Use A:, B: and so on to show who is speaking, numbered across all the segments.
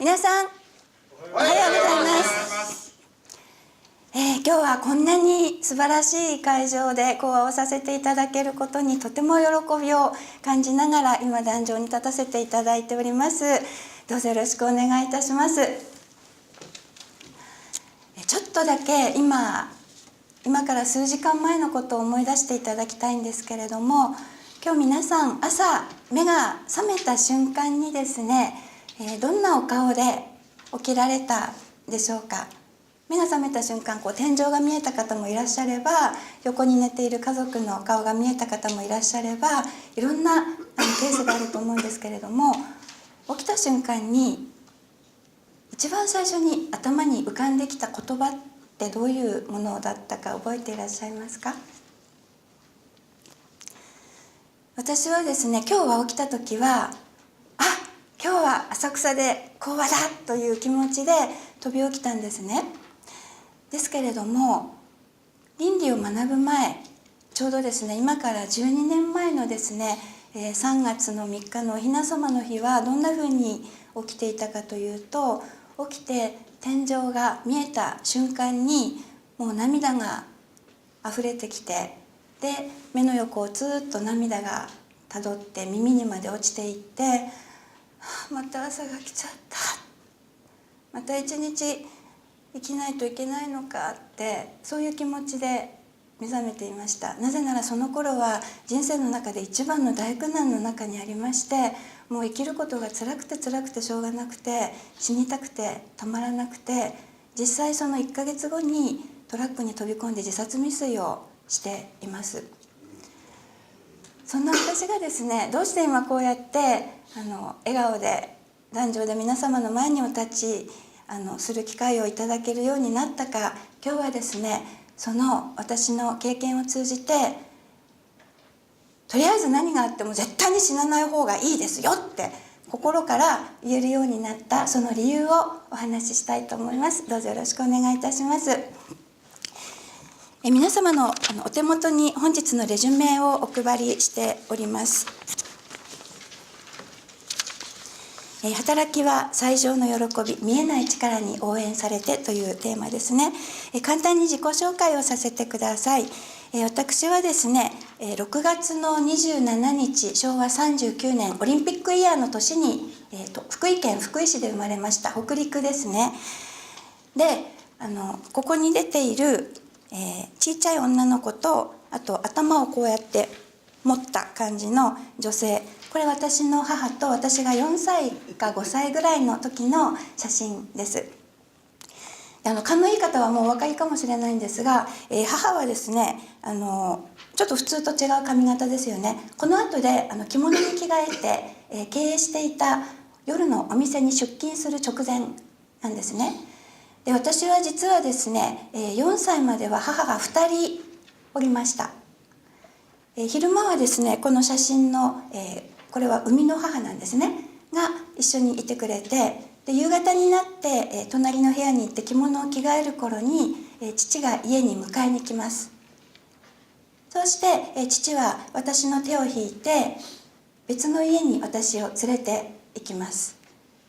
A: 皆さんおはようございます。今日はこんなに素晴らしい会場で講話をさせていただけることにとても喜びを感じながら今壇上に立たせていただいております。どうぞよろしくお願いいたします。ちょっとだけ今から数時間前のことを思い出していただきたいんですけれども、今日皆さん朝目が覚めた瞬間にですね、どんなお顔で起きられたでしょうか。目が覚めた瞬間天井が見えた方もいらっしゃれば、横に寝ている家族の顔が見えた方もいらっしゃれば、いろんなケースがあると思うんですけれども、起きた瞬間に一番最初に頭に浮かんできた言葉ってどういうものだったか覚えていらっしゃいますか？私はですね、今日は起きた時は今日は浅草で講話だという気持ちで飛び起きたんですね。ですけれども、倫理を学ぶ前、ちょうどですね、今から12年前のですね、3月の3日のお雛様の日はどんなふうに起きていたかというと、起きて天井が見えた瞬間にもう涙が溢れてきて、で目の横をずっと涙がたどって耳にまで落ちていって、また朝が来ちゃった、また一日生きないといけないのかって、そういう気持ちで目覚めていました。なぜならその頃は人生の中で一番の大苦難の中にありまして、もう生きることが辛くて辛くてしょうがなくて、死にたくてたまらなくて、実際その1ヶ月後にトラックに飛び込んで自殺未遂をしています。そんな私がですね、どうして今こうやって笑顔で壇上で皆様の前にお立ちする機会をいただけるようになったか、今日はですね、その私の経験を通じて、とりあえず何があっても絶対に死なない方がいいですよって心から言えるようになったその理由をお話ししたいと思います。どうぞよろしくお願いいたします。皆様のお手元に本日のレジュメをお配りしております。働きは最上の喜び、見えない力に応援されてというテーマですね。簡単に自己紹介をさせてください。私はですね、6月の27日、昭和39年オリンピックイヤーの年に、福井県福井市で生まれました。北陸ですね。で、ここに出ている、ちっちゃい女の子と、あと頭をこうやって持った感じの女性、これ私の母と私が4歳か5歳ぐらいの時の写真です。勘のいい方はもうお分かりかもしれないんですが、母はですね、ちょっと普通と違う髪型ですよね。この後で着物に着替えて、経営していた夜のお店に出勤する直前なんですね。で、私は実はですね、4歳までは母が2人おりました。昼間はですね、この写真の、これは生みの母なんですねが一緒にいてくれて、で夕方になって、隣の部屋に行って着物を着替える頃に、父が家に迎えに来ます。そして、父は私の手を引いて別の家に私を連れて行きます。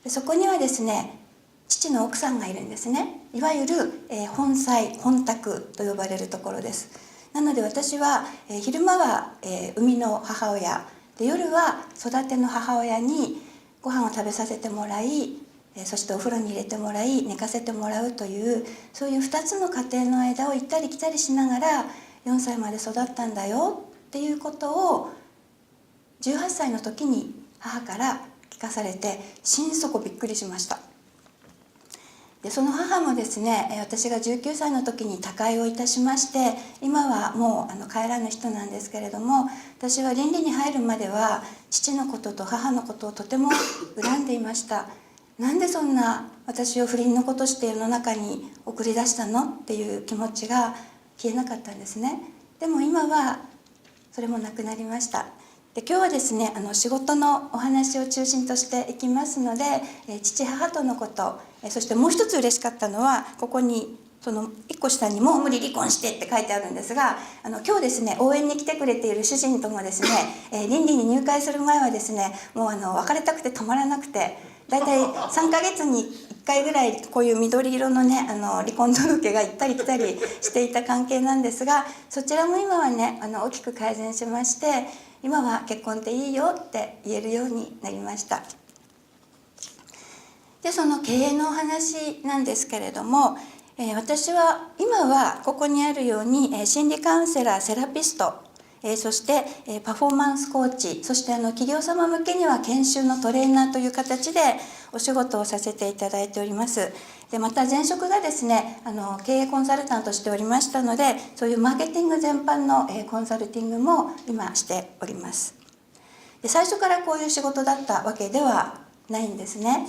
A: でそこにはですね、父の奥さんがいるんですね。いわゆる、本妻本宅と呼ばれるところです。なので私は、昼間は、生みの母親で、夜は育ての母親にご飯を食べさせてもらい、そしてお風呂に入れてもらい寝かせてもらうという、そういう2つの家庭の間を行ったり来たりしながら4歳まで育ったんだよっていうことを18歳の時に母から聞かされて、心底びっくりしました。でその母もですね、私が19歳の時に他界をいたしまして、今はもう帰らぬ人なんですけれども、私は倫理に入るまでは父のことと母のことをとても恨んでいました。なんでそんな私を不倫のことして世の中に送り出したのっていう気持ちが消えなかったんですね。でも今はそれもなくなりました。で今日はですね、仕事のお話を中心としていきますので、父母とのこと、そしてもう一つ嬉しかったのは、ここにその1個下にもう無理離婚してって書いてあるんですが、今日ですね、応援に来てくれている主人ともですね、倫理に入会する前はですね、もう別れたくてたまらなくて、だいたい3ヶ月に1回ぐらいこういう緑色のね離婚届が行ったり来たりしていた関係なんですが、そちらも今はね大きく改善しまして、今は結婚っていいよって言えるようになりました。でその経営のお話なんですけれども、私は今はここにあるように心理カウンセラー、セラピスト、そしてパフォーマンスコーチ、そして企業様向けには研修のトレーナーという形でお仕事をさせていただいております。でまた前職がですね経営コンサルタントしておりましたので、そういうマーケティング全般のコンサルティングも今しております。で最初からこういう仕事だったわけではないんですね。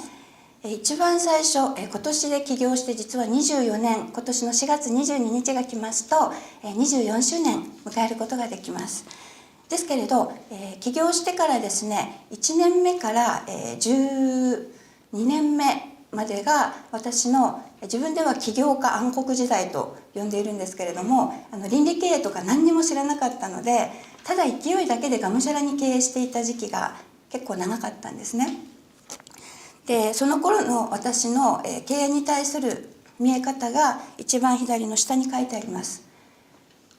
A: 一番最初今年で起業して実は24年、今年の4月22日が来ますと24周年迎えることができます。ですけれど起業してからですね1年目から12年目までが私の自分では起業家暗黒時代と呼んでいるんですけれども、倫理経営とか何にも知らなかったので、ただ勢いだけでがむしゃらに経営していた時期が結構長かったんですね。でその頃の私の経営に対する見え方が一番左の下に書いてあります。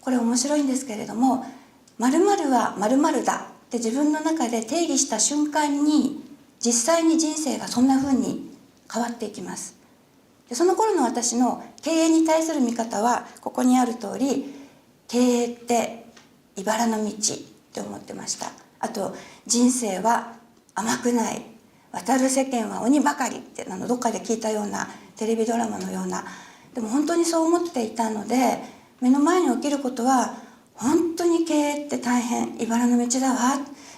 A: これ面白いんですけれども、〇〇は〇〇だって自分の中で定義した瞬間に実際に人生がそんな風に変わっていきます。でその頃の私の経営に対する見方はここにある通り、経営って茨の道って思ってました。あと人生は甘くない、渡る世間は鬼ばかりってどっかで聞いたようなテレビドラマのような、でも本当にそう思っていたので、目の前に起きることは本当に経営って大変、茨の道だわ、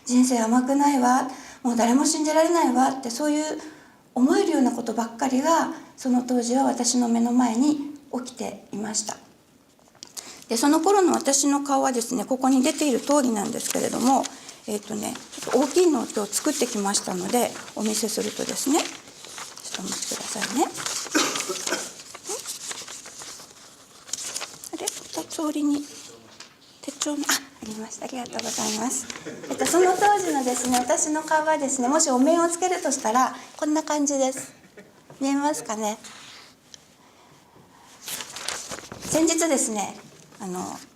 A: 人生甘くないわ、もう誰も信じられないわって、そういう思えるようなことばっかりがその当時は私の目の前に起きていました。でその頃の私の顔はですね、ここに出ている通りなんですけれども、ちょっと大きいのを今日作ってきましたのでお見せするとですね、ちょっとお待ちくださいね。あれ、2つ折りに手帳のありました。ありがとうございます。その当時のですね、私の顔はですね、もしお面をつけるとしたらこんな感じです。見えますかね。先日ですね、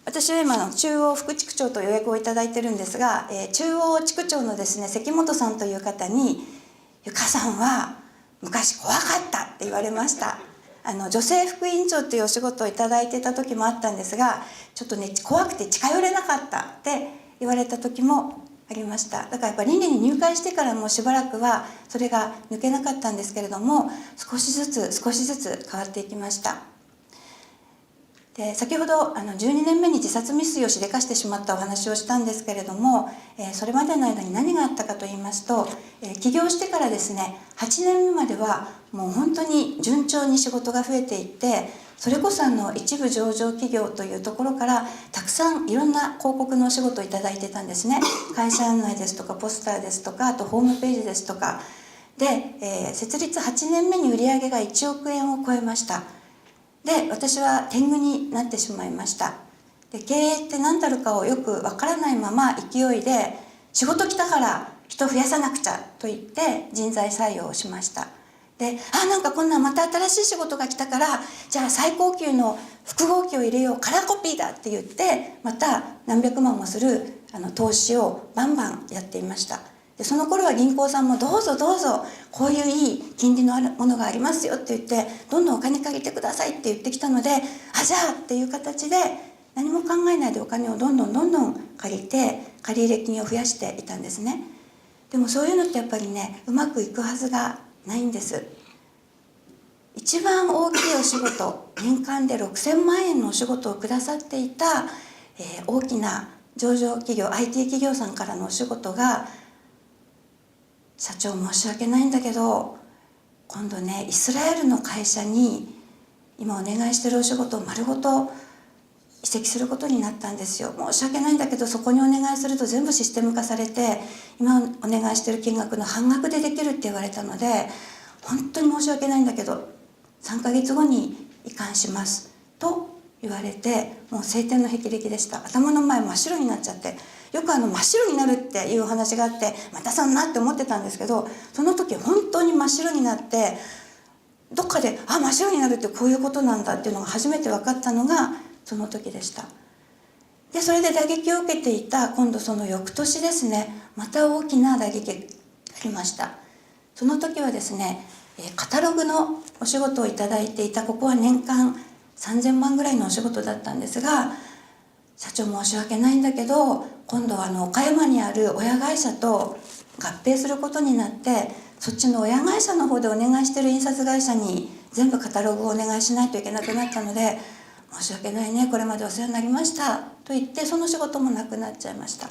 A: 私は今の中央副地区長と予約をいただいてるんですが、中央地区長のですね関本さんという方に「ゆかさんは昔怖かった」って言われました。女性副委員長というお仕事をいただいていた時もあったんですが、ちょっとね怖くて近寄れなかったって言われた時もありました。だからやっぱり倫理に入会してからもしばらくはそれが抜けなかったんですけれども、少しずつ変わっていきました。で先ほど12年目に自殺未遂をしでかしてしまったお話をしたんですけれども、それまでの間に何があったかと言いますと、起業してからですね8年目まではもう本当に順調に仕事が増えていって、それこそ一部上場企業というところからたくさんいろんな広告のお仕事をいただいてたんですね。会社案内ですとかポスターですとか、あとホームページですとかで、設立8年目に売上が1億円を超えました。で私は天狗になってしまいました。で経営って何たるかをよくわからないまま勢いで仕事来たから人増やさなくちゃと言って人材採用をしました。でなんかこんなまた新しい仕事が来たから、じゃあ最高級の複合機を入れよう、カラーコピーだって言ってまた何百万もする投資をバンバンやっていました。でその頃は銀行さんもどうぞどうぞこういういい金利のあるものがありますよって言って、どんどんお金借りてくださいって言ってきたので、じゃあっていう形で何も考えないでお金をどんどん借りて借入金を増やしていたんですね。でもそういうのってやっぱりねうまくいくはずがないんです。一番大きいお仕事、年間で6000万円のお仕事をくださっていた、大きな上場企業 IT 企業さんからのお仕事が、社長申し訳ないんだけど今度ねイスラエルの会社に今お願いしてるお仕事を丸ごと移籍することになったんですよ。申し訳ないんだけどそこにお願いすると全部システム化されて今お願いしてる金額の半額でできるって言われたので、本当に申し訳ないんだけど3ヶ月後に移管しますと言われて、もう晴天の霹靂でした。頭の前真っ白になっちゃって、よく真っ白になるっていうお話があって、またそんなって思ってたんですけど、その時本当に真っ白になって、どっかで真っ白になるってこういうことなんだっていうのが初めて分かったのがその時でした。でそれで打撃を受けていた今度その翌年ですね、また大きな打撃がありました。その時はですね、カタログのお仕事をいただいていた、ここは年間3000万ぐらいのお仕事だったんですが、社長申し訳ないんだけど、今度は岡山にある親会社と合併することになって、そっちの親会社の方でお願いしてる印刷会社に全部カタログをお願いしないといけなくなったので、申し訳ないね、これまでお世話になりましたと言って、その仕事もなくなっちゃいました。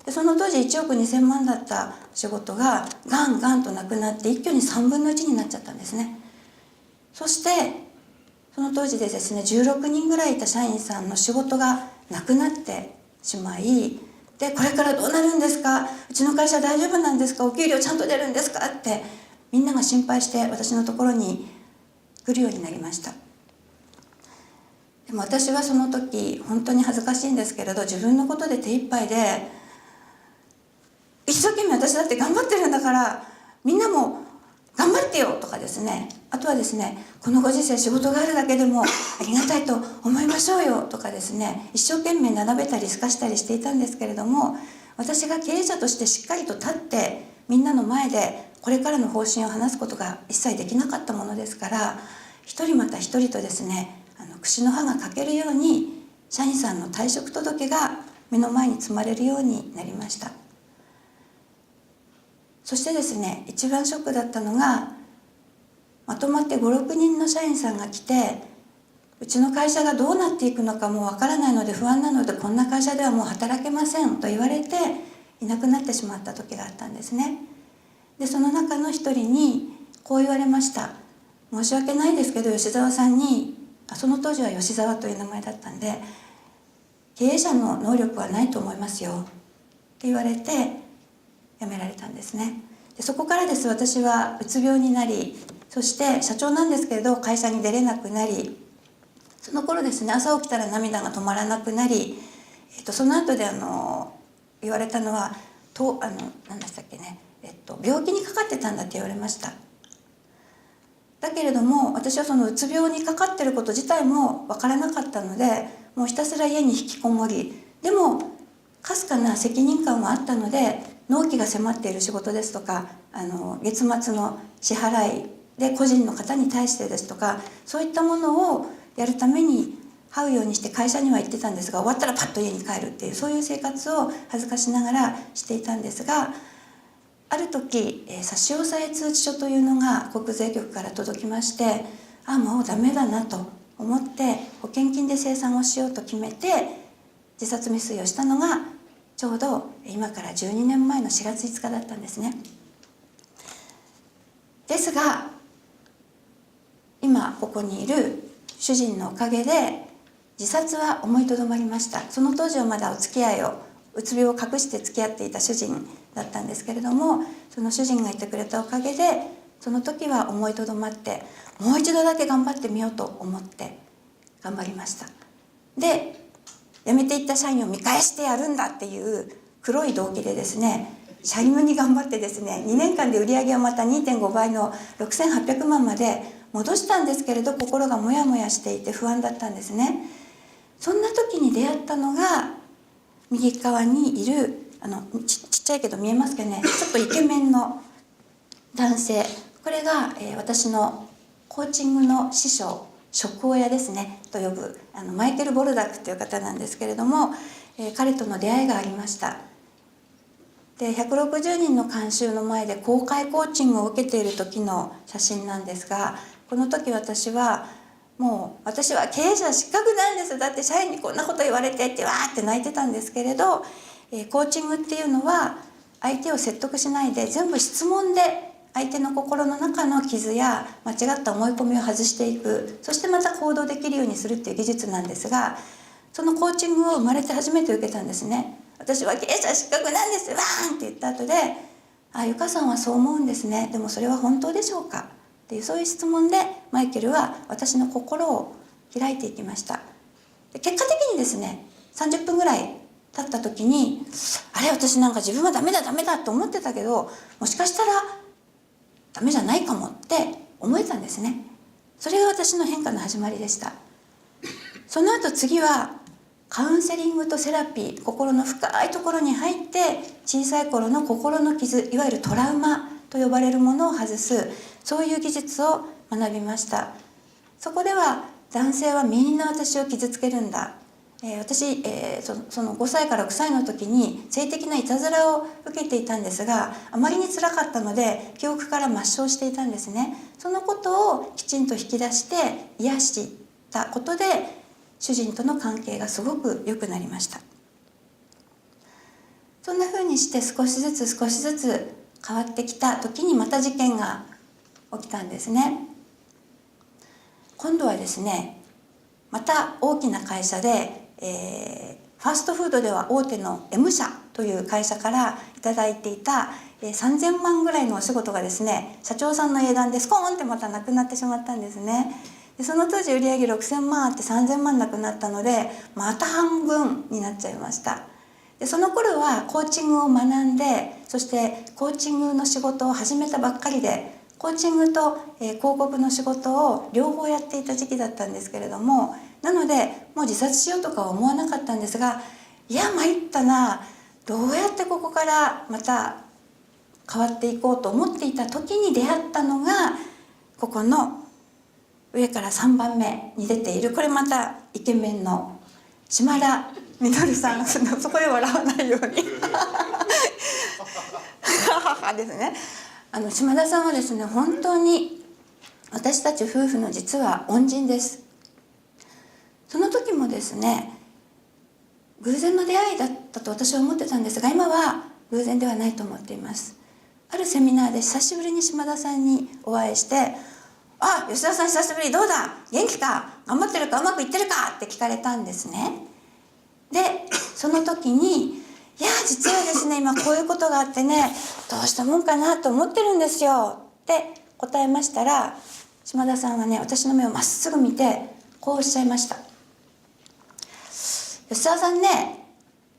A: でその当時1億2000万だった仕事がガンガンとなくなって、一挙に3分の1になっちゃったんですね。そしてその当時でですね、16人ぐらいいた社員さんの仕事がなくなってしまい、でこれからどうなるんですか、うちの会社大丈夫なんですか、お給料ちゃんと出るんですかってみんなが心配して私のところに来るようになりました。でも私はその時本当に恥ずかしいんですけれど、自分のことで手一杯で、一生懸命私だって頑張ってるんだからみんなも頑張ってよとかですね、あとはですね、このご時世仕事があるだけでもありがたいと思いましょうよとかですね、一生懸命並べたり透かしたりしていたんですけれども、私が経営者としてしっかりと立ってみんなの前でこれからの方針を話すことが一切できなかったものですから、一人また一人とですね、櫛の歯が欠けるように社員さんの退職届が目の前に積まれるようになりました。そしてですね、一番ショックだったのが、まとまって5、6人の社員さんが来て、うちの会社がどうなっていくのかもうわからないので不安なので、こんな会社ではもう働けませんと言われていなくなってしまった時があったんですね。でその中の一人にこう言われました。申し訳ないですけど、吉澤さんに、その当時は吉澤という名前だったんで、経営者の能力はないと思いますよって言われて辞められたんですね。でそこからです、私はうつ病になり、そして社長なんですけれど会社に出れなくなり、その頃ですね、朝起きたら涙が止まらなくなり、その後で言われたのは何でしたっけね、病気にかかってたんだって言われました。だけれども私はそのうつ病にかかってること自体も分からなかったので、もうひたすら家に引きこもり、でもかすかな責任感はあったので、納期が迫っている仕事ですとか、月末の支払いで個人の方に対してですとか、そういったものをやるために這うようにして会社には行ってたんですが、終わったらパッと家に帰るっていう、そういう生活を恥ずかしながらしていたんですが、ある時、差し押さえ通知書というのが国税局から届きまして、もうダメだなと思って保険金で清算をしようと決めて自殺未遂をしたのがちょうど今から12年前の4月5日だったんですね。ですが今ここにいる主人のおかげで自殺は思いとどまりました。その当時はまだお付き合いを、うつ病を隠して付き合っていた主人だったんですけれども、その主人がいてくれたおかげでその時は思いとどまって、もう一度だけ頑張ってみようと思って頑張りました。で辞めていった社員を見返してやるんだっていう黒い動機でですね、社員に頑張ってですね、2年間で売り上げをまた 2.5 倍の6800万まで戻したんですけれど、心がモヤモヤしていて不安だったんですね。そんな時に出会ったのが右側にいるちっちゃいけど見えますかね、ちょっとイケメンの男性、これが、私のコーチングの師匠、職親ですねと呼ぶマイケル・ボルダックという方なんですけれども、彼との出会いがありました。で160人の観衆の前で公開コーチングを受けている時の写真なんですが、この時私は経営者失格なんです、だって社員にこんなこと言われてってわーって泣いてたんですけれど、コーチングっていうのは相手を説得しないで全部質問で相手の心の中の傷や間違った思い込みを外していく、そしてまた行動できるようにするっていう技術なんですが、そのコーチングを生まれて初めて受けたんですね。私は経営者失格なんですわーんって言った後で、ゆかさんはそう思うんですね、でもそれは本当でしょうかっていう、そういう質問でマイケルは私の心を開いていきました。で結果的にですね、30分ぐらい経った時に、あれ、私なんか自分はダメだと思ってたけど、もしかしたらダメじゃないかもって思えたんですね。それが私の変化の始まりでした。その後次はカウンセリングとセラピー、心の深いところに入って小さい頃の心の傷、いわゆるトラウマと呼ばれるものを外す、そういう技術を学びました。そこでは男性はみんな私を傷つけるんだ、私、その5歳から6歳の時に性的ないたずらを受けていたんですが、あまりにつらかったので記憶から抹消していたんですね。そのことをきちんと引き出して癒したことで、主人との関係がすごく良くなりました。そんな風にして少しずつ変わってきた時に、また事件が起きたんですね。今度はですね、また大きな会社で、ファーストフードでは大手の M 社という会社からいただいていた3000万ぐらいのお仕事がですね、社長さんの英断でスコーンってまたなくなってしまったんですね。でその当時売上6000万あって3000万なくなったので、また半分になっちゃいました。でその頃はコーチングを学んで、そしてコーチングの仕事を始めたばっかりで、コーチングと、広告の仕事を両方やっていた時期だったんですけれども、なのでもう自殺しようとかは思わなかったんですが、いや参ったな、どうやってここからまた変わっていこうと思っていた時に出会ったのが、ここの上から3番目に出ている、これまたイケメンの島田稔さん、そこで笑わないようにですね。島田さんはですね、本当に私たち夫婦の実は恩人です。その時もですね、偶然の出会いだったと私は思ってたんですが、今は偶然ではないと思っています。あるセミナーで久しぶりに島田さんにお会いして、あ、吉田さん久しぶり、どうだ、元気か、頑張ってるか、うまくいってるかって聞かれたんですね。でその時に、いや実はですね、今こういうことがあってね、どうしたもんかなと思ってるんですよって答えましたら、島田さんはね、私の目をまっすぐ見てこうおっしゃいました。吉沢さんね、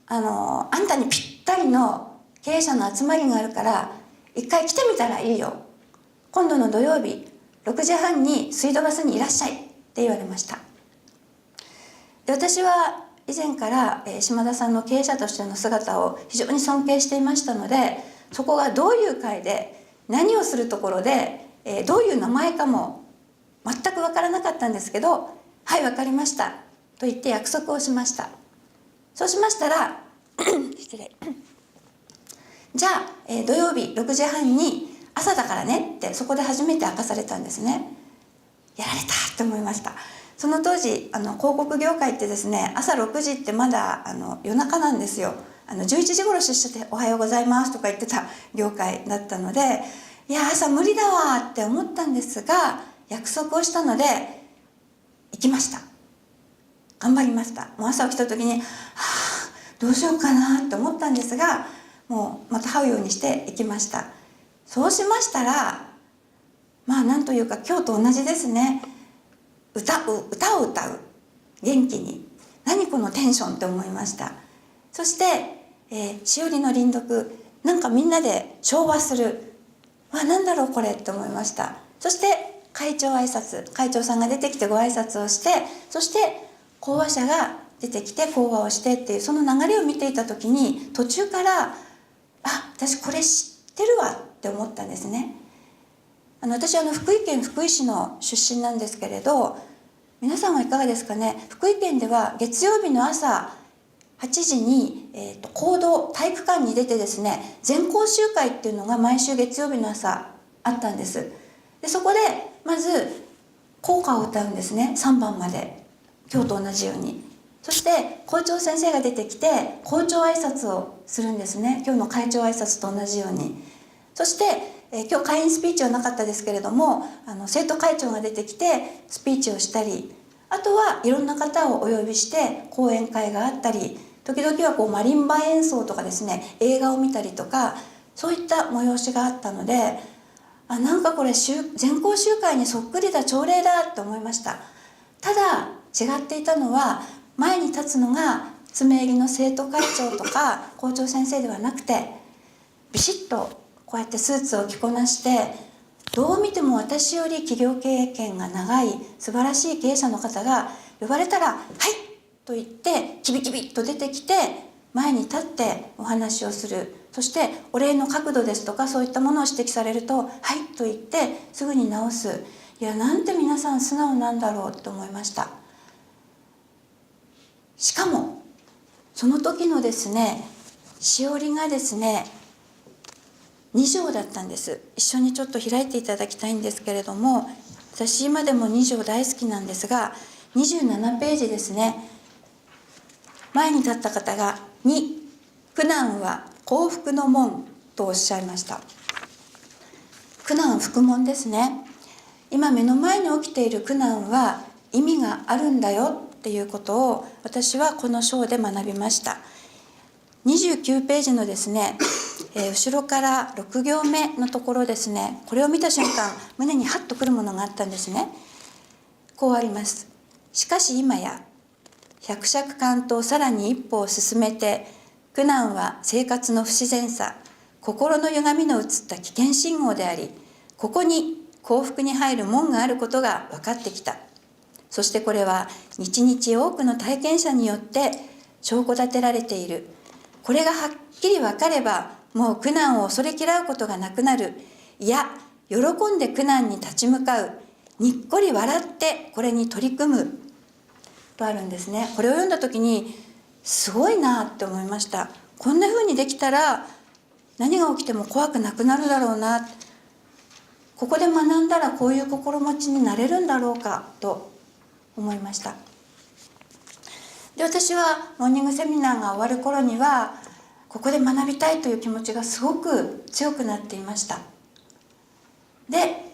A: あんたにぴったりの経営者の集まりがあるから一回来てみたらいいよ、今度の土曜日6時半に水道バスにいらっしゃいって言われました。で私は以前から島田さんの経営者としての姿を非常に尊敬していましたので、そこがどういう会で何をするところでどういう名前かも全く分からなかったんですけど、はい分かりましたと言って約束をしました。そうしましたら失礼じゃあ、土曜日6時半に朝だからねってそこで初めて明かされたんですね。やられたって思いました。その当時広告業界ってですね、朝6時ってまだ夜中なんですよ。11時頃出社でおはようございますとか言ってた業界だったので、いや朝無理だわって思ったんですが、約束をしたので行きました。頑張りました。もう朝起きた時にどうしようかなって思ったんですが、もうまた這うようにして行きました。そうしましたら、なんというか今日と同じですね。歌を歌う、元気に、何このテンションって思いました。そして、しおりの輪読、なんかみんなで唱和する、なんだろうこれって思いました。そして会長挨拶、会長さんが出てきてご挨拶をして、そして講話者が出てきて講話をしてっていう、その流れを見ていた時に途中から私これ知ってるわって思ったんですね。私福井県福井市の出身なんですけれど、皆さんはいかがですかね。福井県では月曜日の朝8時に、講堂体育館に出てですね、全校集会っていうのが毎週月曜日の朝あったんです。でそこでまず校歌を歌うんですね、3番まで、今日と同じように。そして校長先生が出てきて校長挨拶をするんですね、今日の会長挨拶と同じように。そして今日会員スピーチはなかったですけれども、生徒会長が出てきてスピーチをしたり、あとはいろんな方をお呼びして講演会があったり、時々はマリンバ演奏とかですね、映画を見たりとか、そういった催しがあったので、なんかこれ全校集会にそっくりだ、朝礼だって思いました。ただ違っていたのは、前に立つのが詰め入りの生徒会長とか校長先生ではなくて、ビシッとこうやってスーツを着こなして、どう見ても私より企業経験が長い素晴らしい経営者の方が呼ばれたら「はい!」と言ってキビキビと出てきて前に立ってお話をする。そしてお礼の角度ですとかそういったものを指摘されると「はい!」と言ってすぐに直す。いや、なんて皆さん素直なんだろうと思いました。しかもその時のですね、しおりがですね2条だったんです。一緒にちょっと開いていただきたいんですけれども、私今でも2条大好きなんですが、27ページですね。前に立った方が「2、苦難は幸福の門」とおっしゃいました。苦難、福門ですね。今目の前に起きている苦難は意味があるんだよっていうことを私はこの章で学びました。29ページのですね、後ろから6行目のところですね、これを見た瞬間胸にハッとくるものがあったんですね。こうあります。しかし今や百尺竿とさらに一歩を進めて、苦難は生活の不自然さ、心の歪みの映った危険信号であり、ここに幸福に入る門があることが分かってきた。そしてこれは日々多くの体験者によって証拠立てられている。これがはっきり分かれば、もう苦難を恐れ嫌うことがなくなる。いや、喜んで苦難に立ち向かう。にっこり笑ってこれに取り組む。とあるんですね。これを読んだ時にすごいなって思いました。こんな風にできたら何が起きても怖くなくなるだろうな。ここで学んだらこういう心持ちになれるんだろうかと思いました。で、私はモーニングセミナーが終わる頃にはここで学びたいという気持ちがすごく強くなっていました。で、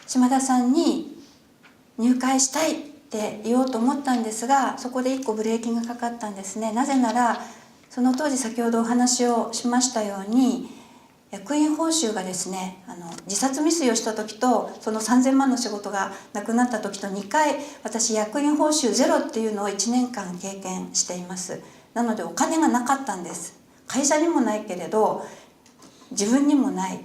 A: 島田さんに入会したいって言おうと思ったんですが、そこで一個ブレーキがかかったんですね。なぜならその当時先ほどお話をしましたように、役員報酬がですね、自殺未遂をした時とその3000万の仕事がなくなった時と2回私役員報酬ゼロっていうのを1年間経験しています。なのでお金がなかったんです。会社にもないけれど自分にもない。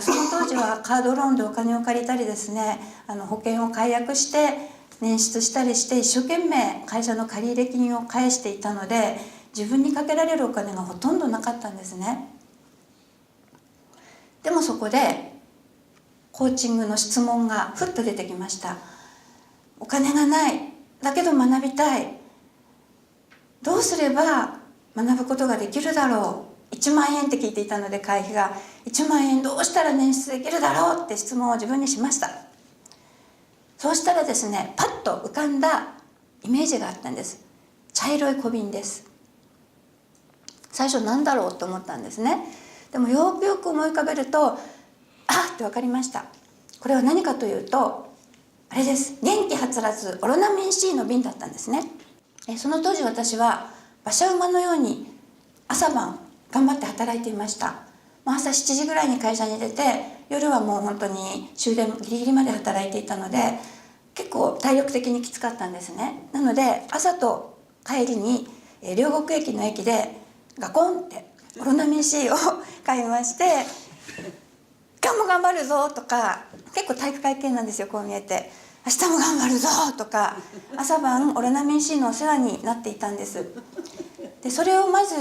A: その当時はカードローンでお金を借りたりですね、保険を解約して捻出したりして一生懸命会社の借入金を返していたので、自分にかけられるお金がほとんどなかったんですね。でもそこでコーチングの質問がふっと出てきました。お金がない、だけど学びたい、どうすれば学ぶことができるだろう。1万円って聞いていたので、会費が1万円どうしたら捻出できるだろうって質問を自分にしました。そうしたらですね、パッと浮かんだイメージがあったんです。茶色い小瓶です。最初何だろうと思ったんですね。でもよくよく思い浮かべると、あって分かりました。これは何かというと、あれです。元気はつらつオロナミン C の瓶だったんですね。その当時私は馬車馬のように朝晩頑張って働いていました。朝7時ぐらいに会社に出て、夜はもう本当に終電ギリギリまで働いていたので、結構体力的にきつかったんですね。なので朝と帰りに両国駅の駅でガコンってオロナミン C を買いまして、今日も頑張るぞとか、結構体育会系なんですよ、こう見えて。明日も頑張るぞとか、朝晩オロナミン C のお世話になっていたんです。でそれをまず、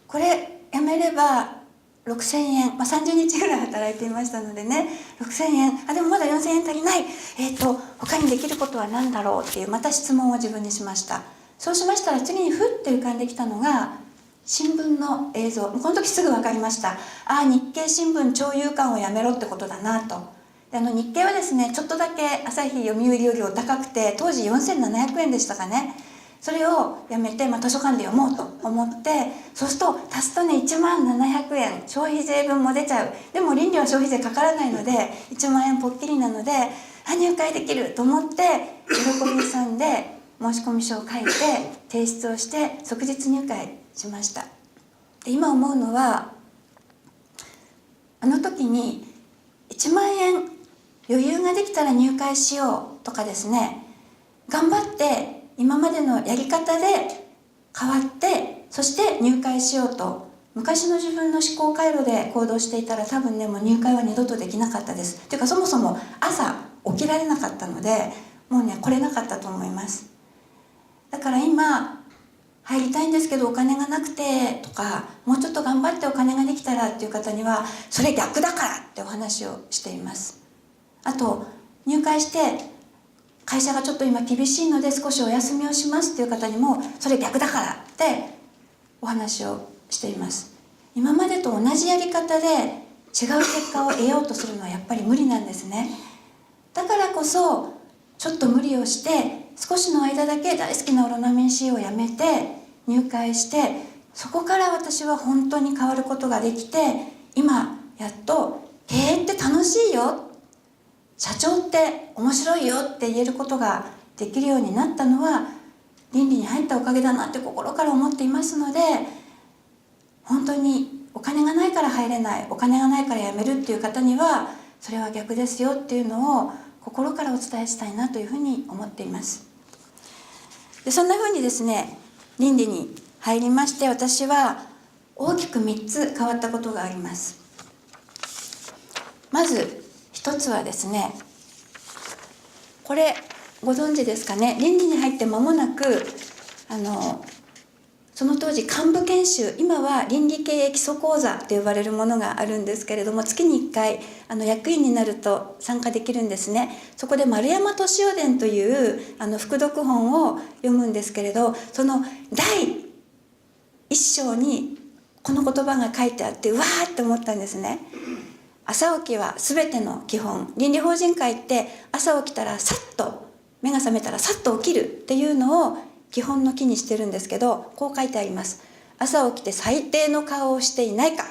A: これやめれば6000円、30日ぐらい働いていましたのでね、6000円、でもまだ4000円足りない、他にできることは何だろうっていうまた質問を自分にしました。そうしましたら次にふって浮かんできたのが新聞の映像。この時すぐ分かりました。日経新聞朝夕刊をやめろってことだなと。で日経はですね、ちょっとだけ朝日読売よりお高くて、当時4700円でしたかね。それをやめて、図書館で読もうと思って、そうすると足すとね1万700円消費税分も出ちゃう。でも倫理は消費税かからないので1万円ぽっきりなので、入会できると思って喜びさんで申込書を書いて提出をして即日入会しました。で今思うのは、あの時に1万円余裕ができたら入会しようとかですね、頑張って今までのやり方で変わって、そして入会しようと、昔の自分の思考回路で行動していたら、多分ね、もう入会は二度とできなかったです。というか、そもそも朝起きられなかったので、もうね、来れなかったと思います。だから今入りたいんですけどお金がなくてとか、もうちょっと頑張ってお金ができたらっていう方には、それ逆だからってお話をしています。あと、入会して会社がちょっと今厳しいので少しお休みをしますっていう方にも、それ逆だからってお話をしています。今までと同じやり方で違う結果を得ようとするのはやっぱり無理なんですね。だからこそちょっと無理をして、少しの間だけ大好きなオロナミン C をやめて入会して、そこから私は本当に変わることができて、今やっと経営って楽しいよ、社長って面白いよって言えることができるようになったのは、倫理に入ったおかげだなって心から思っていますので、本当にお金がないから入れない、お金がないから辞めるっていう方には、それは逆ですよっていうのを心からお伝えしたいなというふうに思っています。で、そんなふうにですね、倫理に入りまして、私は大きく3つ変わったことがあります。まず1つはですね、これご存知ですかね。倫理に入って間もなく、その当時幹部研修、今は倫理経営基礎講座と呼ばれるものがあるんですけれども、月に1回役員になると参加できるんですね。そこで丸山俊夫伝という副読本を読むんですけれど、その第一章にこの言葉が書いてあって、うわーって思ったんですね。朝起きは全ての基本。倫理法人会って朝起きたらさっと、目が覚めたらさっと起きるっていうのを基本の木にしてるんですけど、こう書いてあります。朝起きて最低の顔をしていないか。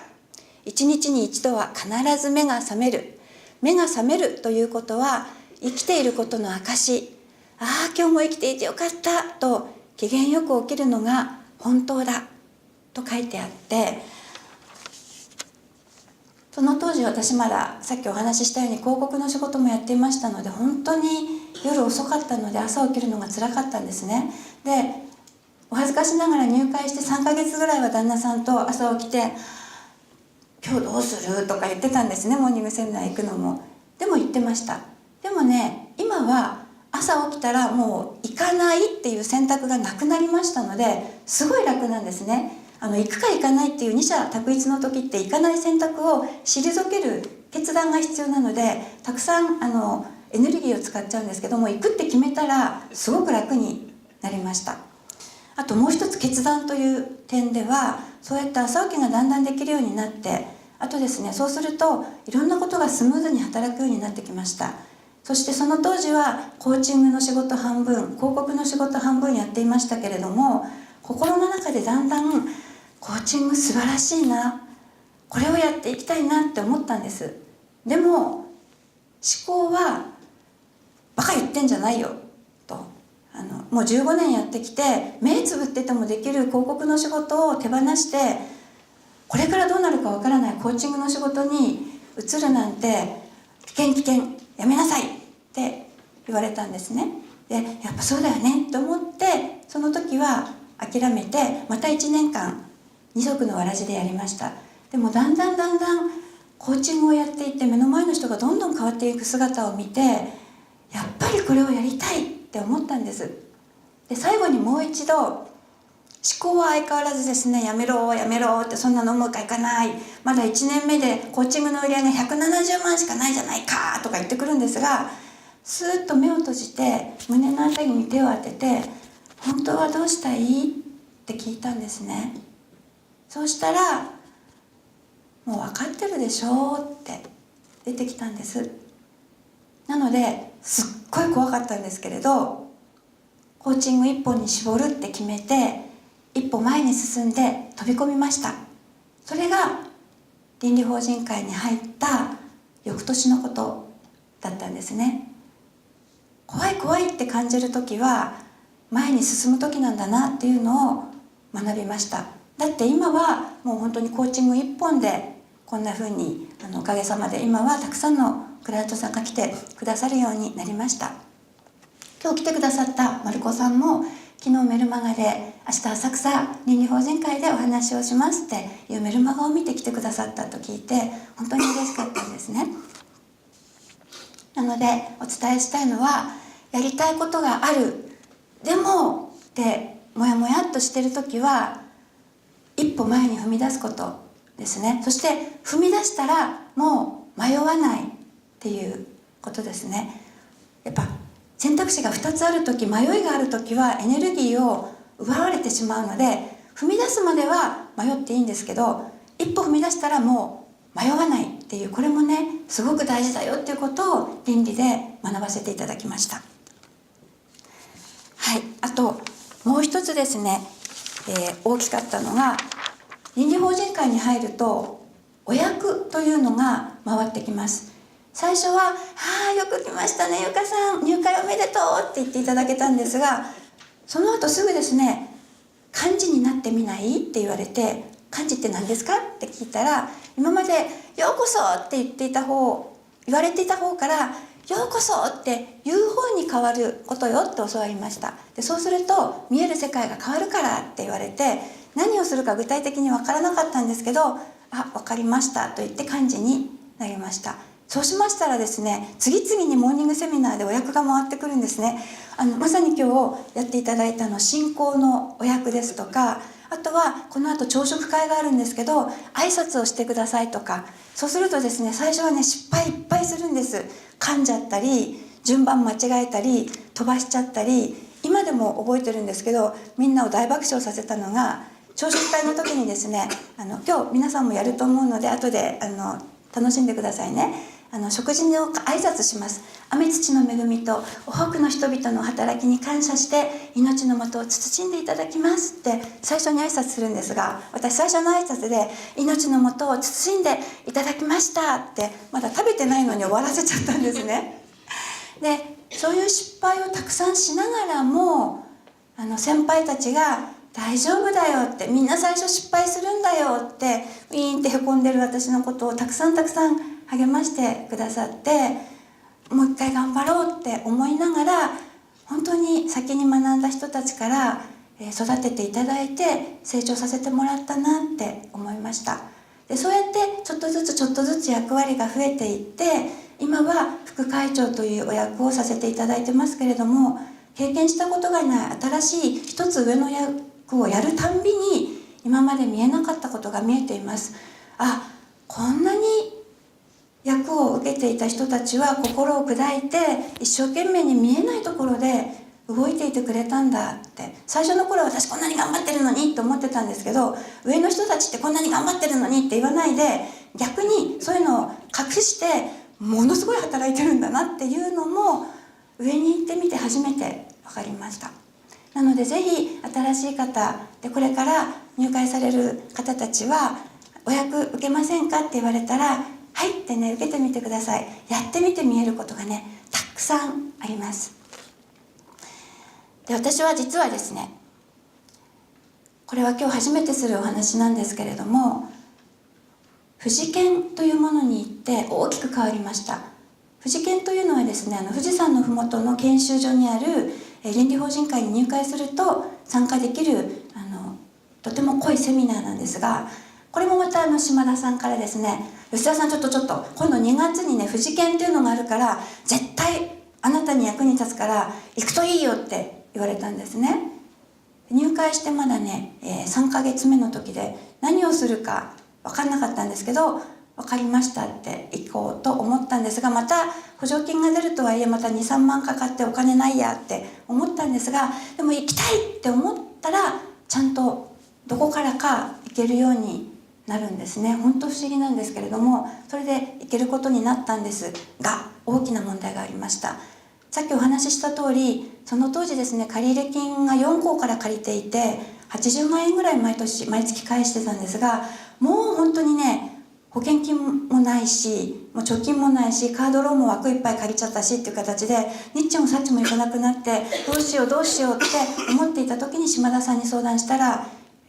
A: 一日に一度は必ず目が覚める。目が覚めるということは生きていることの証。ああ、今日も生きていてよかったと機嫌よく起きるのが本当だと書いてあって、その当時私まださっきお話ししたように広告の仕事もやっていましたので、本当に夜遅かったので朝起きるのが辛かったんですね。で、お恥ずかしながら入会して3ヶ月ぐらいは旦那さんと朝起きて「今日どうする?」とか言ってたんですね。モーニングセミナー行くのも。でも言ってました。でもね、今は朝起きたらもう行かないっていう選択がなくなりましたので、すごい楽なんですね。行くか行かないっていう二者択一の時って、行かない選択を退ける決断が必要なので、たくさんエネルギーを使っちゃうんですけども、行くって決めたらすごく楽になりました。あともう一つ決断という点では、そうやって朝起きがだんだんできるようになって、あとですね、そうするといろんなことがスムーズに働くようになってきました。そしてその当時はコーチングの仕事半分、広告の仕事半分やっていましたけれども、心の中でだんだんコーチング素晴らしいな、これをやっていきたいなって思ったんです。でも思考はバカ言ってんじゃないよと、もう15年やってきて目つぶっててもできる広告の仕事を手放して、これからどうなるかわからないコーチングの仕事に移るなんて危険危険、やめなさいって言われたんですね。で、やっぱそうだよねと思って、その時は諦めてまた1年間二足のわらじでやりました。でもだんだんコーチングをやっていて、目の前の人がどんどん変わっていく姿を見て、やっぱりこれをやりたいって思ったんです。で、最後にもう一度、思考は相変わらずですね、やめろやめろって、そんなのうまくいかない、まだ1年目でコーチングの売り上げ170万しかないじゃないかとか言ってくるんですが、スーッと目を閉じて胸のあたりに手を当てて、本当はどうしたいって聞いたんですね。そうしたら、もう分かってるでしょって出てきたんです。なのですっごい怖かったんですけれど、コーチング一本に絞るって決めて一歩前に進んで飛び込みました。それが倫理法人会に入った翌年のことだったんですね。怖い怖いって感じる時は前に進む時なんだなっていうのを学びました。だって今はもう本当にコーチング一本でこんな風におかげさまで今はたくさんのクライアントさんが来てくださるようになりました。今日来てくださった丸子さんも昨日メルマガで明日浅草倫理法人会でお話をしますっていうメルマガを見て来てくださったと聞いて本当に嬉しかったんですね。なのでお伝えしたいのは、やりたいことがある、でもってもやもやっとしてる時は一歩前に踏み出すことですね。そして踏み出したらもう迷わないっていうことですね。やっぱ選択肢が2つある時、迷いがある時はエネルギーを奪われてしまうので、踏み出すまでは迷っていいんですけど、一歩踏み出したらもう迷わないっていう、これもねすごく大事だよっていうことを倫理で学ばせていただきました。はい、あともう一つですね、大きかったのが、倫理法人会に入るとお役というのが回ってきます。最初はよく来ましたね、ゆかさん入会おめでとうって言っていただけたんですが、その後すぐですね、幹事になってみないって言われて、幹事って何ですかって聞いたら、今までようこそって言われていた方からようこそって言う方に変わることよって教わりました。でそうすると見える世界が変わるからって言われて、何をするか具体的に分からなかったんですけど、分かりましたと言って幹事になりました。そうしましたらですね、次々にモーニングセミナーでお役が回ってくるんですね。まさに今日やっていただいた信仰のお役ですとか、あとはこの後朝食会があるんですけど挨拶をしてくださいとか、そうするとですね、最初はね失敗いっぱいするんです。噛んじゃったり、順番間違えたり、飛ばしちゃったり、今でも覚えてるんですけど、みんなを大爆笑させたのが、朝食会の時にですね、今日皆さんもやると思うので後で楽しんでくださいね。食事の挨拶します。雨土の恵みとオホクの人々の働きに感謝して命の素を慎んでいただきますって最初に挨拶するんですが、私最初の挨拶で命の素を慎んでいただきましたってまだ食べてないのに終わらせちゃったんですね。でそういう失敗をたくさんしながらも先輩たちが大丈夫だよって、みんな最初失敗するんだよってウィーンってへこんでる私のことをたくさん励ましてくださって、もう一回頑張ろうって思いながら、本当に先に学んだ人たちから育てていただいて成長させてもらったなって思いました。でそうやってちょっとずつ役割が増えていって、今は副会長というお役をさせていただいてますけれども、経験したことがない新しい一つ上の役をやるたんびに今まで見えなかったことが見えています。こんなに役を受けていた人たちは心を砕いて一生懸命に見えないところで動いていてくれたんだって、最初の頃は私こんなに頑張ってるのにと思ってたんですけど、上の人たちってこんなに頑張ってるのにって言わないで、逆にそういうのを隠してものすごい働いてるんだなっていうのも上に行ってみて初めて分かりました。なのでぜひ新しい方でこれから入会される方たちは、お役受けませんかって言われたらはいってね、受けてみてください。やってみて見えることがねたくさんあります。で私は実はですね、これは今日初めてするお話なんですけれども、富士見というものに行って大きく変わりました。富士見というのはですね、富士山のふもとの研修所にある倫理法人会に入会すると参加できるとても濃いセミナーなんですが、これもまた島田さんからですね、吉田さんちょっと今度2月にね富士見っていうのがあるから絶対あなたに役に立つから行くといいよって言われたんですね。入会してまだね、3ヶ月目の時で何をするか分かんなかったんですけど、分かりましたって行こうと思ったんですが、また補助金が出るとはいえまた 2,3 万かかってお金ないやって思ったんですが、でも行きたいって思ったらちゃんとどこからか行けるようになるんですね。本当不思議なんですけれども、それで行けることになったんですが、大きな問題がありました。さっきお話しした通り、その当時ですね、借入金が4校から借りていて80万円ぐらい毎月返してたんですが、もう本当にね、保険金もないし、もう貯金もないし、カードローンも枠いっぱい借りちゃったしっていう形で、ニッチもサッチもいかなくなって、どうしようって思っていた時に島田さんに相談したら、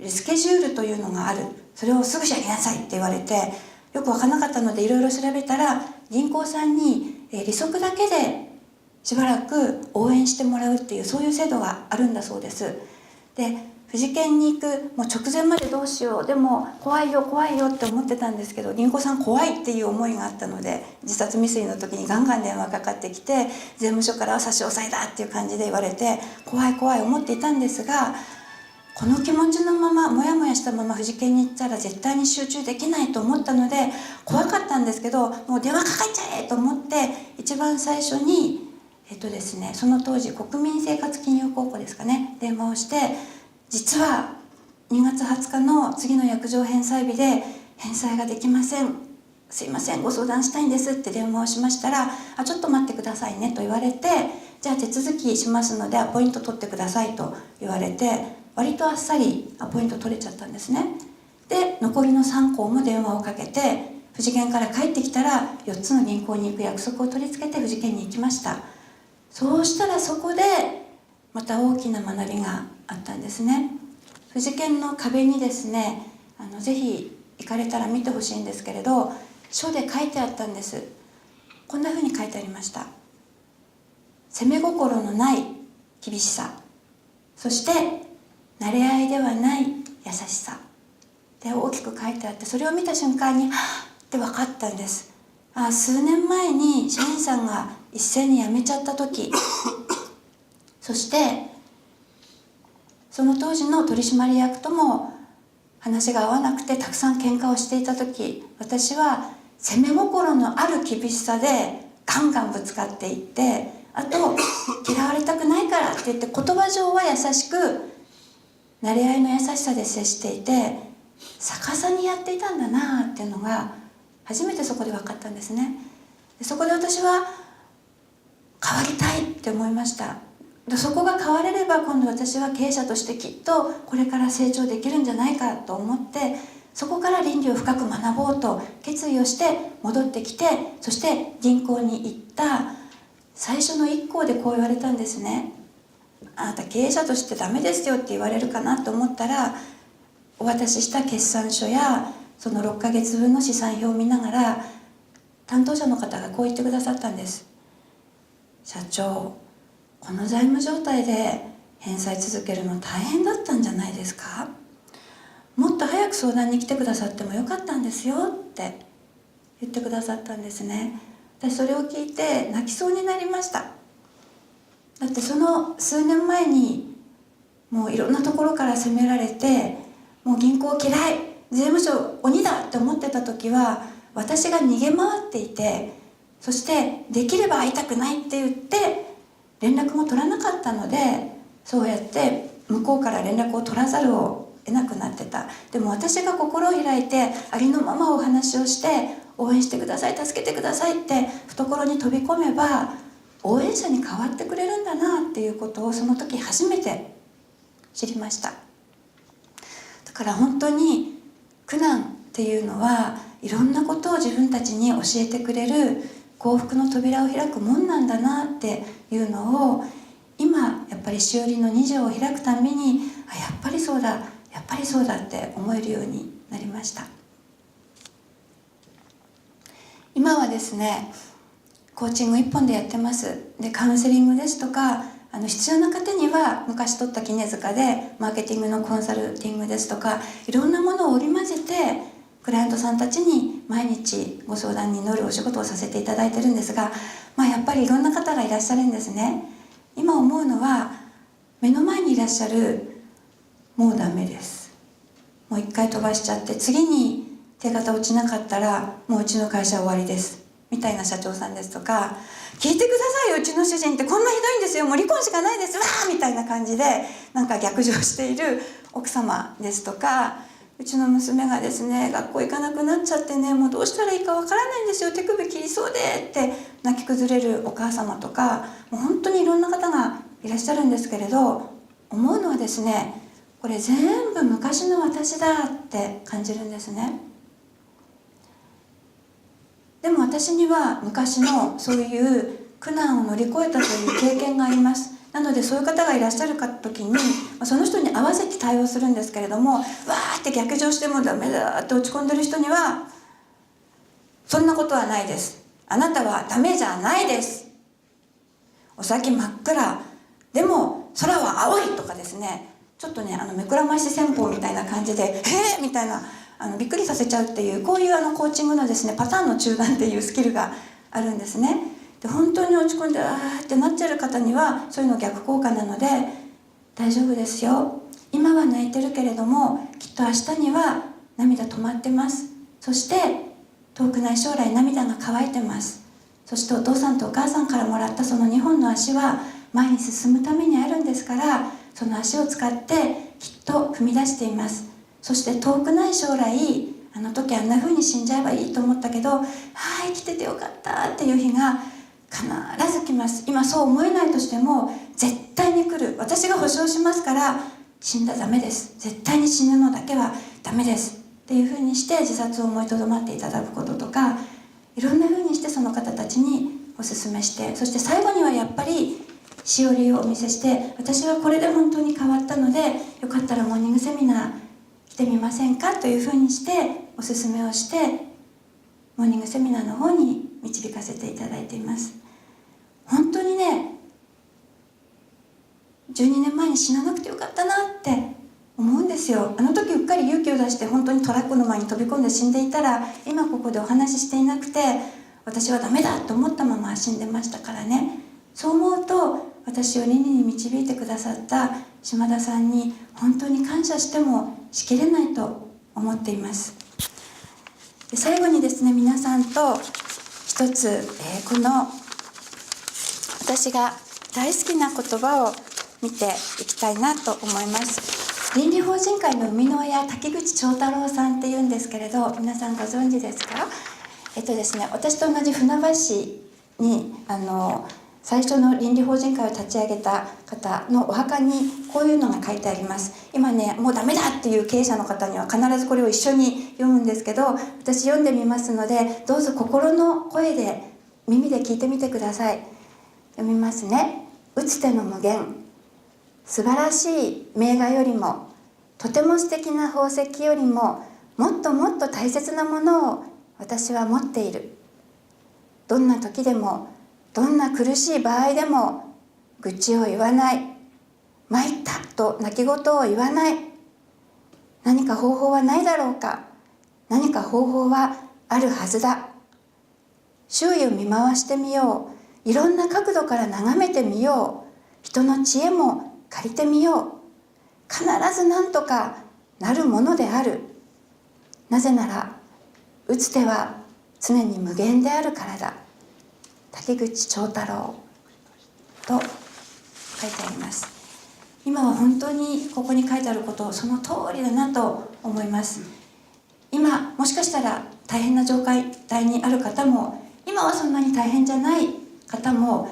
A: スケジュールというのがある、それをすぐやりなさいって言われて、よく分からなかったのでいろいろ調べたら、銀行さんに利息だけでしばらく応援してもらうっていう、そういう制度があるんだそうです。で、富士見に行くもう直前までどうしよう、でも怖いよ怖いよって思ってたんですけど、銀行さん怖いっていう思いがあったので、自殺未遂の時にガンガン電話かかってきて、税務署からは差し押さえだっていう感じで言われて、怖い怖い思っていたんですが、この気持ちのままモヤモヤしたまま富士見に行ったら絶対に集中できないと思ったので怖かったんですけど、もう電話かかっちゃえと思って一番最初にですね、その当時国民生活金融公庫ですかね、電話をして、実は2月20日の次の約定返済日で返済ができません、すいませんご相談したいんですって電話をしましたら、ちょっと待ってくださいねと言われて、じゃあ手続きしますのでアポイント取ってくださいと言われて、割とあっさりアポイント取れちゃったんですね。で、残りの3校も電話をかけて、富士見から帰ってきたら4つの銀行に行く約束を取り付けて富士見に行きました。そうしたらそこでまた大きな学びがあったんですね。富士見の壁にですね、ぜひ行かれたら見てほしいんですけれど、書で書いてあったんです。こんなふうに書いてありました。攻め心のない厳しさ、そして慣れ合いではない優しさで大きく書いてあって、それを見た瞬間にはっって分かったんです。数年前に社員さんが一斉に辞めちゃった時そしてその当時の取締役とも話が合わなくてたくさん喧嘩をしていた時、私は攻め心のある厳しさでガンガンぶつかっていって、あと嫌われたくないからって言って言葉上は優しく慣れ合いの優しさで接していて、逆さにやっていたんだなっていうのが初めてそこで分かったんですね。でそこで私は変わりたいって思いました。でそこが変われれば今度私は経営者としてきっとこれから成長できるんじゃないかと思って、そこから倫理を深く学ぼうと決意をして戻ってきて、そして銀行に行った最初の1校でこう言われたんですね。あなた経営者としてダメですよって言われるかなと思ったら、お渡しした決算書やその6ヶ月分の試算表を見ながら担当者の方がこう言ってくださったんです。社長、この財務状態で返済続けるの大変だったんじゃないですか？もっと早く相談に来てくださってもよかったんですよって言ってくださったんですね。私それを聞いて泣きそうになりました。だってその数年前にもういろんなところから責められて、もう銀行嫌い、税務署鬼だって思ってた時は私が逃げ回っていて、そしてできれば会いたくないって言って連絡も取らなかったので、そうやって向こうから連絡を取らざるを得なくなってた。でも私が心を開いてありのままお話をして応援してください、助けてくださいって懐に飛び込めば応援者に変わってくれるんだなっていうことをその時初めて知りました。だから本当に苦難っていうのはいろんなことを自分たちに教えてくれる幸福の扉を開くもんなんだなっていうのを今やっぱりしおりの2条を開くたびにやっぱりそうだ、やっぱりそうだって思えるようになりました。今はですね、コーチング一本でやってます。でカウンセリングですとか必要な方には昔取った杵塚でマーケティングのコンサルティングですとかいろんなものを織り交ぜてクライアントさんたちに毎日ご相談に乗るお仕事をさせていただいてるんですが、やっぱりいろんな方がいらっしゃるんですね。今思うのは目の前にいらっしゃるもうダメです、もう一回飛ばしちゃって次に手形落ちなかったらもううちの会社終わりですみたいな社長さんですとか、聞いてくださいよ、うちの主人ってこんなひどいんですよ、もう離婚しかないですわーみたいな感じでなんか逆上している奥様ですとか、うちの娘がですね学校行かなくなっちゃってね、もうどうしたらいいかわからないんですよ、手首切りそうでって泣き崩れるお母様とか、もう本当にいろんな方がいらっしゃるんですけれど、思うのはですね、これ全部昔の私だって感じるんですね。でも私には昔のそういう苦難を乗り越えたという経験があります。なのでそういう方がいらっしゃる時にその人に合わせて対応するんですけれども、わーって逆上してもダメだって落ち込んでる人にはそんなことはないです、あなたはダメじゃないです、お先真っ暗でも空は青いとかですね、ちょっとね目くらまし戦法みたいな感じで「へえ!」みたいなびっくりさせちゃうっていう、こういうコーチングのですねパターンの中断っていうスキルがあるんですね。で本当に落ち込んであーってなっちゃう方にはそういうの逆効果なので、大丈夫ですよ、今は泣いてるけれどもきっと明日には涙止まってます。そして遠くない将来涙が乾いてます。そしてお父さんとお母さんからもらったその2本の足は前に進むためにあるんですから、その足を使ってきっと踏み出しています。そして遠くない将来、あの時あんな風に死んじゃえばいいと思ったけど、生きててよかったっていう日が必ず来ます。今そう思えないとしても絶対に来る。私が保証しますから、死んだらダメです、絶対に死ぬのだけはダメですっていう風にして自殺を思いとどまっていただくこととか、いろんな風にしてその方たちにお勧めして、そして最後にはやっぱりしおりをお見せして、私はこれで本当に変わったのでよかったらモーニングセミナー来てみませんかという風にしてお勧めをして、モーニングセミナーの方に導かせていただいています。本当にね、12年前に死ななくてよかったなって思うんですよ。あの時うっかり勇気を出して本当にトラックの前に飛び込んで死んでいたら、今ここでお話ししていなくて、私はダメだと思ったまま死んでましたからね。そう思うと、私を倫理に導いてくださった島田さんに本当に感謝してもしきれないと思っています。で最後にですね、皆さんと一つ、この私が大好きな言葉を見ていきたいなと思います。倫理法人会の生みの親、滝口長太郎さんっていうんですけれど、皆さんご存知ですか？ですね、私と同じ船橋に最初の倫理法人会を立ち上げた方のお墓にこういうのが書いてあります。今ね、もうダメだっていう経営者の方には必ずこれを一緒に読むんですけど、私読んでみますので、どうぞ心の声で耳で聞いてみてください。読みますね。打つ手の無限、素晴らしい名画よりも、とても素敵な宝石よりも、もっともっと大切なものを私は持っている。どんな時でも、どんな苦しい場合でも、愚痴を言わない、参ったと泣き言を言わない。何か方法はないだろうか。何か方法はあるはずだ。周囲を見回してみよう。いろんな角度から眺めてみよう。人の知恵も借りてみよう。必ず何とかなるものである。なぜなら、打つ手は常に無限であるからだ。滝口長太郎と書いてあります。今は本当にここに書いてあることその通りだなと思います。今もしかしたら大変な状態にある方も、今はそんなに大変じゃない方も、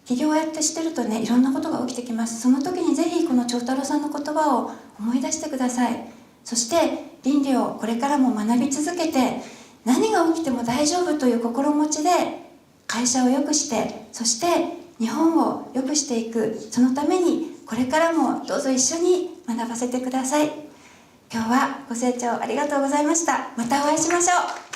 A: 起業をやってしてるとね、いろんなことが起きてきます。その時にぜひこの長太郎さんの言葉を思い出してください。そして倫理をこれからも学び続けて、何が起きても大丈夫という心持ちで会社を良くして、そして日本を良くしていく、そのためにこれからもどうぞ一緒に学ばせてください。今日はご清聴ありがとうございました。またお会いしましょう。